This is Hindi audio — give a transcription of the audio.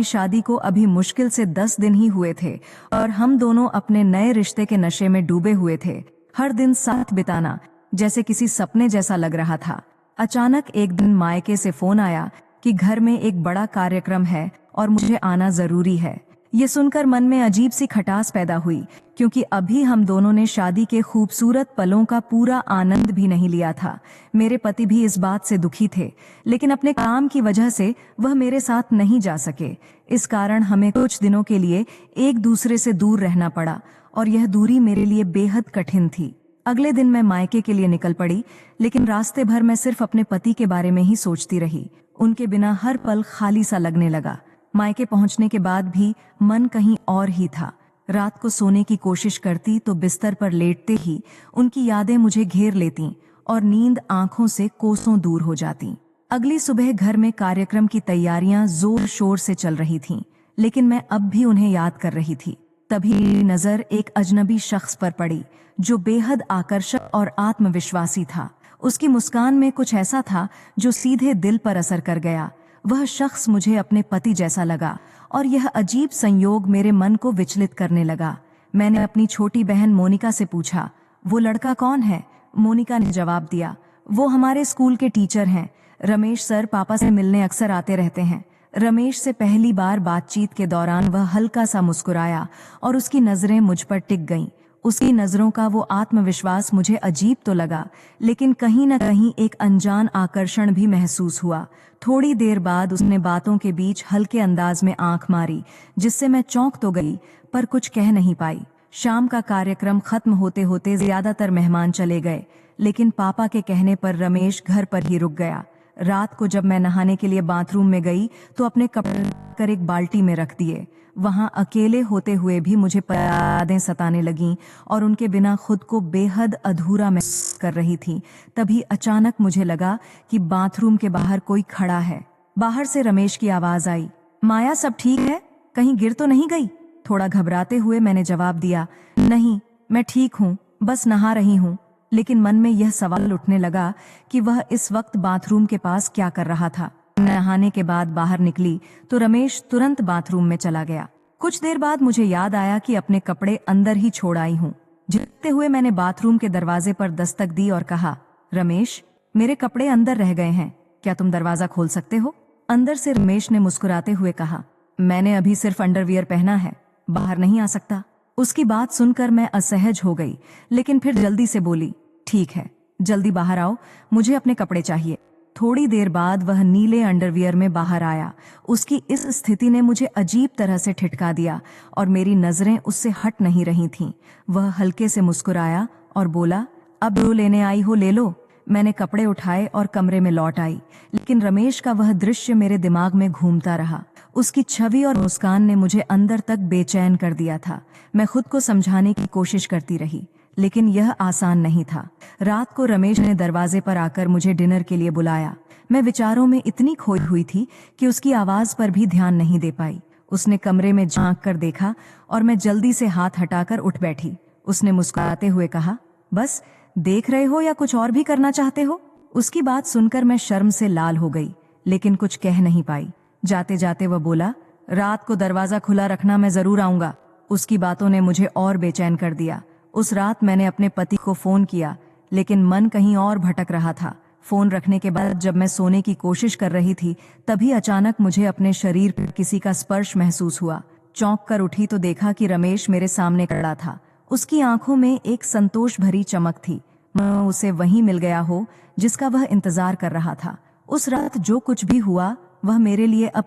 शादी को अभी मुश्किल से 10 दिन ही हुए थे और हम दोनों अपने नए रिश्ते के नशे में डूबे हुए थे। हर दिन साथ बिताना जैसे किसी सपने जैसा लग रहा था। अचानक एक दिन मायके से फोन आया कि घर में एक बड़ा कार्यक्रम है और मुझे आना जरूरी है। ये सुनकर मन में अजीब सी खटास पैदा हुई, क्योंकि अभी हम दोनों ने शादी के खूबसूरत पलों का पूरा आनंद भी नहीं लिया था। मेरे पति भी इस बात से दुखी थे, लेकिन अपने काम की वजह से वह मेरे साथ नहीं जा सके। इस कारण हमें कुछ दिनों के लिए एक दूसरे से दूर रहना पड़ा और यह दूरी मेरे लिए बेहद कठिन थी। अगले दिन मैं मायके के लिए निकल पड़ी, लेकिन रास्ते भर मैं सिर्फ अपने पति के बारे में ही सोचती रही। उनके बिना हर पल खाली सा लगने लगा। मायके पहुंचने के बाद भी मन कहीं और ही था। रात को सोने की कोशिश करती तो बिस्तर पर लेटते ही उनकी यादें मुझे घेर लेतीं और नींद आंखों से कोसों दूर हो जाती। अगली सुबह घर में कार्यक्रम की तैयारियां जोर शोर से चल रही थीं, लेकिन मैं अब भी उन्हें याद कर रही थी। तभी मेरी नजर एक अजनबी शख्स पर पड़ी जो बेहद आकर्षक और आत्मविश्वासी था। उसकी मुस्कान में कुछ ऐसा था जो सीधे दिल पर असर कर गया। वह शख्स मुझे अपने पति जैसा लगा और यह अजीब संयोग मेरे मन को विचलित करने लगा। मैंने अपनी छोटी बहन मोनिका से पूछा, वो लड़का कौन है? मोनिका ने जवाब दिया, वो हमारे स्कूल के टीचर हैं। रमेश सर पापा से मिलने अक्सर आते रहते हैं। रमेश से पहली बार बातचीत के दौरान वह हल्का सा मुस्कुराया और उसकी नजरें मुझ पर टिक गईं। उसकी नजरों का वो आत्मविश्वास मुझे अजीब तो लगा, लेकिन कहीं न कहीं एक अनजान आकर्षण भी महसूस हुआ। थोड़ी देर बाद उसने बातों के बीच हल्के अंदाज में आंख मारी, जिससे मैं चौंक तो गई पर कुछ कह नहीं पाई। शाम का कार्यक्रम खत्म होते होते ज्यादातर मेहमान चले गए, लेकिन पापा के कहने पर रमेश घर पर ही रुक गया। रात को जब मैं नहाने के लिए बाथरूम में गई तो अपने कपड़े कर एक बाल्टी में रख दिए। वहां अकेले होते हुए भी मुझे यादें सताने लगीं और उनके बिना खुद को बेहद अधूरा महसूस कर रही थी। तभी अचानक मुझे लगा कि बाथरूम के बाहर कोई खड़ा है। बाहर से रमेश की आवाज आई, माया सब ठीक है? कहीं गिर तो नहीं गई? थोड़ा घबराते हुए मैंने जवाब दिया, नहीं, मैं ठीक हूँ, बस नहा रही हूँ। लेकिन मन में यह सवाल उठने लगा कि वह इस वक्त बाथरूम के पास क्या कर रहा था। नहाने के बाद बाहर निकली तो रमेश तुरंत बाथरूम में चला गया। कुछ देर बाद मुझे याद आया कि अपने कपड़े अंदर ही छोड़ आई हूँ। झिझकते हुए मैंने बाथरूम के दरवाजे पर दस्तक दी और कहा, रमेश, मेरे कपड़े अंदर रह गए हैं, क्या तुम दरवाजा खोल सकते हो? अंदर से रमेश ने मुस्कुराते हुए कहा, मैंने अभी सिर्फ अंडरवियर पहना है, बाहर नहीं आ सकता। उसकी बात सुनकर मैं असहज हो गई, लेकिन फिर जल्दी से बोली, ठीक है, जल्दी बाहर आओ, मुझे अपने कपड़े चाहिए। थोड़ी देर बाद वह नीले अंडरवियर में बाहर आया। उसकी इस स्थिति ने मुझे अजीब तरह से ठिठका दिया और मेरी नजरें उससे हट नहीं रही थीं। वह हल्के से मुस्कुराया और बोला, अब जो लेने आई हो ले लो। मैंने कपड़े उठाए और कमरे में लौट आई, लेकिन रमेश का वह दृश्य मेरे दिमाग में घूमता रहा। उसकी छवि और मुस्कान ने मुझे अंदर तक बेचैन कर दिया था। मैं खुद को समझाने की कोशिश करती रही, लेकिन यह आसान नहीं था। रात को रमेश ने दरवाजे पर आकर मुझे डिनर के लिए बुलाया। मैं विचारों में इतनी खोई हुई थी कि उसकी आवाज पर भी ध्यान नहीं दे पाई। उसने कमरे में झांक कर देखा और मैं जल्दी से हाथ हटाकर उठ बैठी। उसने मुस्कुराते हुए कहा, बस देख रहे हो या कुछ और भी करना चाहते हो? उसकी बात सुनकर मैं शर्म से लाल हो गई, लेकिन कुछ कह नहीं पाई। जाते जाते वह बोला, रात को दरवाजा खुला रखना, मैं जरूर आऊंगा। उसकी बातों ने मुझे और बेचैन कर दिया। उस रात मैंने अपने पति को फोन किया, लेकिन मन कहीं और भटक रहा था। फोन रखने के बाद जब मैं सोने की कोशिश कर रही थी, तभी अचानक मुझे अपने शरीर पर किसी का स्पर्श महसूस हुआ। चौंक कर उठी तो देखा कि रमेश मेरे सामने खड़ा था। उसकी आंखों में एक संतोष भरी चमक थी। मैं उसे वहीं मिल गया हो जिसका वह इंतजार कर रहा था। उस रात जो कुछ भी हुआ वह मेरे लिए अब